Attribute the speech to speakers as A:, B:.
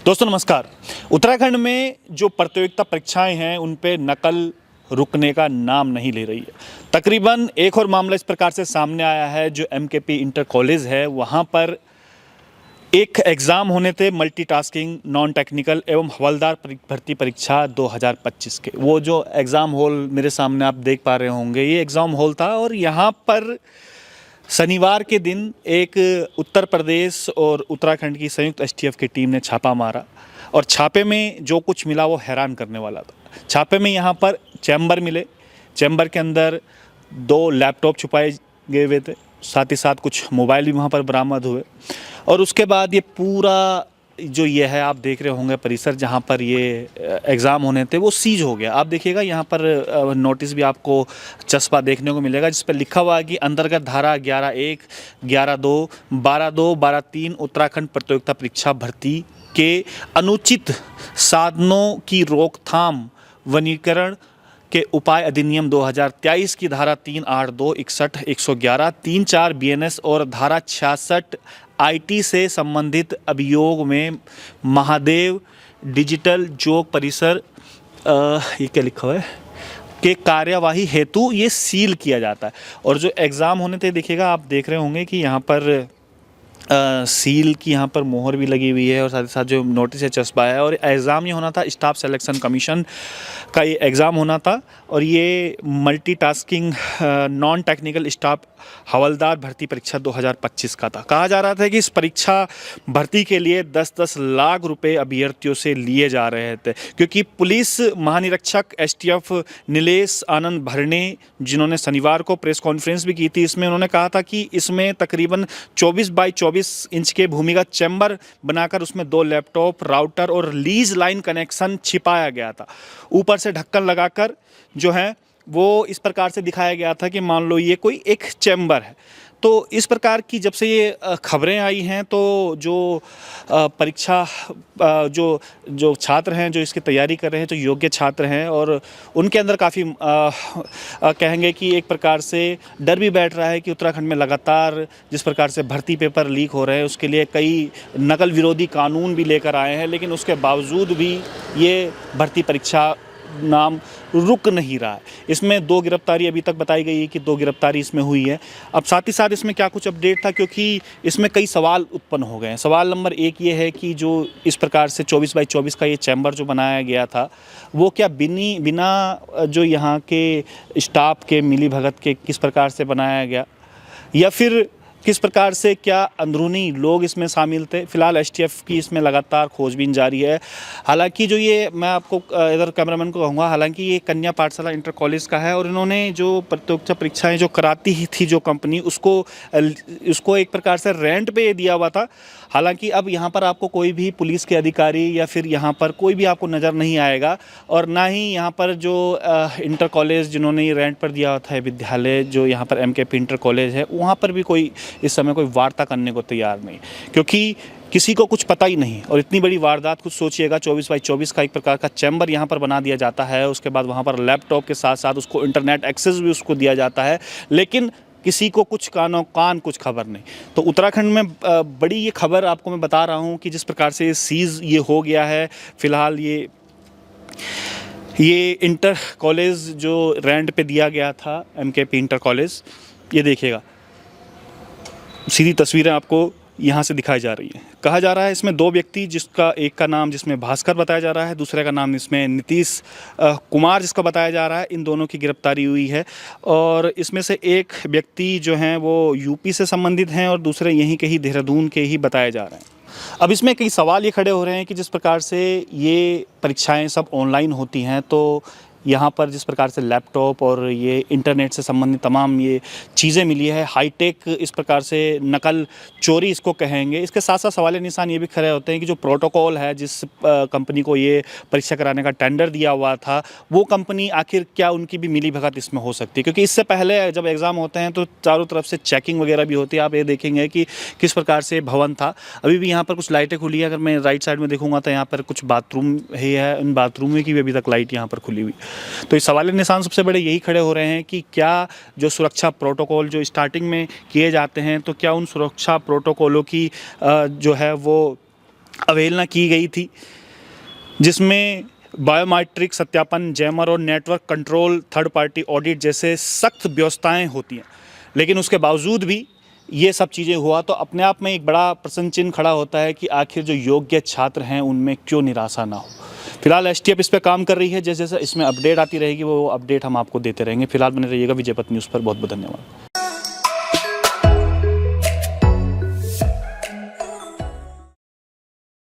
A: दोस्तों नमस्कार। उत्तराखंड में जो प्रतियोगिता परीक्षाएं हैं उन पे नकल रुकने का नाम नहीं ले रही है। तकरीबन एक और मामला इस प्रकार से सामने आया है जो एमकेपी इंटर कॉलेज है, वहाँ पर एक एग्ज़ाम होने थे मल्टीटास्किंग नॉन टेक्निकल एवं हवलदार भर्ती परीक्षा 2025 के। वो जो एग्ज़ाम हॉल मेरे सामने आप देख पा रहे होंगे, ये एग्ज़ाम हॉल था और यहाँ पर शनिवार के दिन एक उत्तर प्रदेश और उत्तराखंड की संयुक्त एसटीएफ की टीम ने छापा मारा और छापे में जो कुछ मिला वो हैरान करने वाला था। छापे में यहाँ पर चैम्बर मिले, चैम्बर के अंदर 2 लैपटॉप छुपाए गए हुए थे, साथ ही साथ कुछ मोबाइल भी वहाँ पर बरामद हुए। और उसके बाद ये पूरा जो ये है आप देख रहे होंगे परिसर जहाँ पर ये एग्ज़ाम होने थे वो सीज हो गया। आप देखिएगा यहाँ पर नोटिस भी आपको चस्पा देखने को मिलेगा जिस पर लिखा हुआ है कि अंतर्गत धारा 11(1), 11(2), 12(2), 12(3) उत्तराखंड प्रतियोगिता परीक्षा भर्ती के अनुचित साधनों की रोकथाम वनीकरण के उपाय अधिनियम 2023 की धारा 382, 61, 111, 34 बीएनएस और धारा 66 आईटी से संबंधित अभियोग में महादेव डिजिटल जोग परिसर ये क्या लिखा हुआ है के कार्यवाही हेतु ये सील किया जाता है। और जो एग्ज़ाम होने थे देखिएगा, आप देख रहे होंगे कि यहाँ पर सील की यहाँ पर मोहर भी लगी हुई है और साथ ही साथ जो नोटिस है चस्पा है। और एग्ज़ाम ये होना था स्टाफ सिलेक्शन कमीशन का, ये एग्ज़ाम होना था और ये मल्टीटास्किंग नॉन टेक्निकल स्टाफ हवलदार भर्ती परीक्षा 2025 का था। कहा जा रहा था कि इस परीक्षा भर्ती के लिए 10-10 लाख रुपए अभ्यर्थियों से लिए जा रहे थे, क्योंकि पुलिस महानिरीक्षक एसटीएफ नीलेश आनंद भरने, जिन्होंने शनिवार को प्रेस कॉन्फ्रेंस भी की थी, इसमें उन्होंने कहा था कि इसमें तकरीबन 24 बाई 24 इंच के भूमिगत चैम्बर बनाकर उसमें 2 लैपटॉप, राउटर और लीज लाइन कनेक्शन छिपाया गया था। ऊपर से ढक्कन लगाकर जो है वो इस प्रकार से दिखाया गया था कि मान लो ये कोई एक चैम्बर है। तो इस प्रकार की जब से ये खबरें आई हैं तो जो परीक्षा जो छात्र हैं जो इसकी तैयारी कर रहे हैं, जो योग्य छात्र हैं, और उनके अंदर काफ़ी कहेंगे कि एक प्रकार से डर भी बैठ रहा है कि उत्तराखंड में लगातार जिस प्रकार से भर्ती पेपर लीक हो रहे हैं उसके लिए कई नकल विरोधी कानून भी लेकर आए हैं, लेकिन उसके बावजूद भी ये भर्ती परीक्षा नाम रुक नहीं रहा है। इसमें 2 गिरफ्तारी अभी तक बताई गई है कि 2 गिरफ्तारी इसमें हुई है। अब साथ ही साथ इसमें क्या कुछ अपडेट था, क्योंकि इसमें कई सवाल उत्पन्न हो गए हैं। सवाल नंबर 1 ये है कि जो इस प्रकार से 24 बाई 24 का ये चैम्बर जो बनाया गया था वो क्या बिना जो यहाँ के स्टाफ के मिलीभगत के किस प्रकार से बनाया गया, या फिर किस प्रकार से क्या अंदरूनी लोग इसमें शामिल थे। फिलहाल एसटीएफ की इसमें लगातार खोजबीन जारी है। हालांकि जो ये मैं आपको इधर कैमरामैन को कहूँगा, हालांकि ये कन्या पाठशाला इंटर कॉलेज का है और इन्होंने जो प्रतियोगिता परीक्षाएं जो कराती ही थी जो कंपनी, उसको एक प्रकार से रेंट पे दिया हुआ था। हालांकि अब यहाँ पर आपको कोई भी पुलिस के अधिकारी या फिर यहाँ पर कोई भी आपको नज़र नहीं आएगा, और ना ही यहाँ पर जो इंटर कॉलेज जिन्होंने ये रेंट पर दिया हुआ था विद्यालय जो यहाँ पर एमकेपी इंटर कॉलेज है, वहाँ पर भी कोई इस समय कोई वार्ता करने को तैयार नहीं, क्योंकि किसी को कुछ पता ही नहीं। और इतनी बड़ी वारदात कुछ सोचिएगा, 24 बाई 24 का एक प्रकार का चैम्बर यहाँ पर बना दिया जाता है, उसके बाद वहाँ पर लैपटॉप के साथ साथ उसको इंटरनेट एक्सेस भी उसको दिया जाता है, लेकिन किसी को कुछ कान कुछ खबर नहीं। तो उत्तराखंड में बड़ी ये खबर आपको मैं बता रहा हूँ कि जिस प्रकार से सीज़ ये हो गया है। फ़िलहाल ये इंटर कॉलेज जो रेंट पे दिया गया था एमकेपी इंटर कॉलेज, ये देखिएगा सीधी तस्वीरें आपको यहाँ से दिखाई जा रही है। कहा जा रहा है इसमें 2 व्यक्ति, जिसका एक का नाम जिसमें भास्कर बताया जा रहा है, दूसरे का नाम इसमें नीतीश कुमार जिसका बताया जा रहा है, इन दोनों की गिरफ्तारी हुई है। और इसमें से एक व्यक्ति जो हैं वो यूपी से संबंधित हैं और दूसरे यहीं के ही देहरादून के ही बताए जा रहे हैं। अब इसमें कई सवाल ये खड़े हो रहे हैं कि जिस प्रकार से ये परीक्षाएँ सब ऑनलाइन होती हैं, तो यहाँ पर जिस प्रकार से लैपटॉप और ये इंटरनेट से संबंधित तमाम ये चीज़ें मिली है, हाईटेक इस प्रकार से नकल चोरी इसको कहेंगे। इसके साथ साथ सवाल निशान ये भी खड़े होते हैं कि जो प्रोटोकॉल है, जिस कंपनी को ये परीक्षा कराने का टेंडर दिया हुआ था, वो कंपनी आखिर क्या उनकी भी मिलीभगत इसमें हो सकती है, क्योंकि इससे पहले जब एग्ज़ाम होते हैं तो चारों तरफ से चेकिंग वगैरह भी होती है। आप ये देखेंगे कि किस प्रकार से भवन था। अभी भी यहाँ पर कुछ लाइटें खुली है, अगर मैं राइट साइड में देखूँगा तो यहाँ पर कुछ बाथरूम ही है, उन बाथरूम की भी अभी तक लाइट यहाँ पर खुली हुई। तो इस सवाल निशान सबसे बड़े यही खड़े हो रहे हैं कि क्या जो सुरक्षा प्रोटोकॉल जो स्टार्टिंग में किए जाते हैं, तो क्या उन सुरक्षा प्रोटोकॉलों की जो है वो अवहेलना की गई थी, जिसमें बायोमेट्रिक सत्यापन, जैमर और network control, third party audit जैसे सख्त व्यवस्थाएं होती हैं। लेकिन उसके बावजूद भी ये सब चीज़ें हुआ तो अपने आप में एक बड़ा प्रश्न चिन्ह खड़ा होता है कि आखिर जो योग्य छात्र हैं उनमें क्यों निराशा ना हो। फिलहाल एसटीएफ इस पर काम कर रही है, जैसे जैसे इसमें अपडेट आती रहेगी वो अपडेट हम आपको देते रहेंगे। फिलहाल बने रहिएगा विजयपथ न्यूज़ पर। बहुत बहुत धन्यवाद।